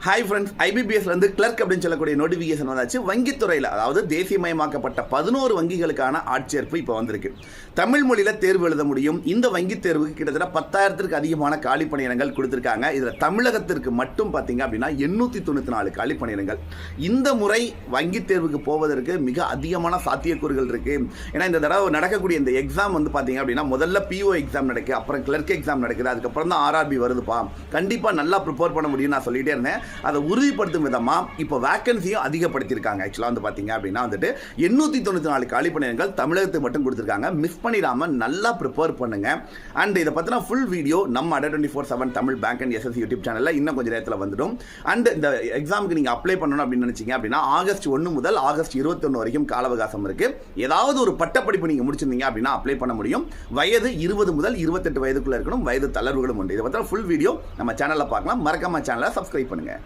Hi friends, ஐபிபிஎஸ்லேருந்து clerk அப்படின்னு சொல்லக்கூடிய notification வந்தாச்சு. வங்கித்துறையில், அதாவது தேசியமயமாக்கப்பட்ட 11 வங்கிகளுக்கான ஆட்சேர்ப்பு இப்போ வந்திருக்கு. தமிழ் மொழியில் தேர்வு எழுத முடியும். இந்த வங்கி தேர்வுக்கு கிட்டத்தட்ட 10,000த்திற்கு அதிகமான காலி பணியிடங்கள் கொடுத்துருக்காங்க. இதில் தமிழகத்திற்கு மட்டும் பார்த்தீங்க அப்படின்னா 894 காலி பணியிடங்கள். இந்த முறை வங்கி தேர்வுக்கு போவதற்கு மிக அதிகமான சாத்தியக்கூறுகள் இருக்குது. ஏன்னா இந்த தடவை நடக்கக்கூடிய இந்த எக்ஸாம் வந்து பார்த்தீங்க அப்படின்னா முதல்ல பிஓ எக்ஸாம் நடக்குது, அப்புறம் கிளர்க் எக்ஸாம் நடக்குது, அதுக்கப்புறம் தான் ஆர்ஆர்பி வருதுப்பா. கண்டிப்பாக நல்லா ப்ரிப்பேர் பண்ண முடியும்னு நான் சொல்லிகிட்டே இருந்தேன். அதை உறுதிப்படுத்தும் விதமாக இப்போ வேக்கன்சியும் அதிகப்படுத்தியிருக்காங்க. ஆக்சுவலாக வந்து பார்த்தீங்க அப்படின்னா 894 காலி பணியிடங்கள் தமிழகத்துக்கு மட்டும் கொடுத்துருக்காங்க. மிஸ் பண்ணிடாமல் நல்லா ப்ரிப்பேர் பண்ணுங்க. அண்ட் இதை பற்றின ஃபுல் வீடியோ நம்ம அடா 24/7 Tamil bank and SSC YouTube சேனலில் இன்னும் கொஞ்சம் நேரத்தில் வந்துடும். அண்ட் இந்த எக்ஸாமுக்கு நீங்கள் அப்ளை பண்ணணும் அப்படின்னு நினச்சிங்க அப்படின்னா ஆகஸ்ட் 1 முதல் ஆகஸ்ட் 21 வரைக்கும் கால அவகாசம் இருக்குது. ஏதாவது ஒரு பட்டப்படிப்பு நீங்கள் முடிச்சிருந்தீங்க அப்படின்னா அப்ளை பண்ண முடியும். வயது 20 முதல் 28 வயதுக்குள்ளே இருக்கணும். வயது தளர்வுகளும் உண்டு. இதை பற்றின ஃபுல் வீடியோ நம்ம சேனலில் பார்க்கலாம். மறக்காம சேனலை சப்ஸ்கிரைப் பண்ணுங்கள்.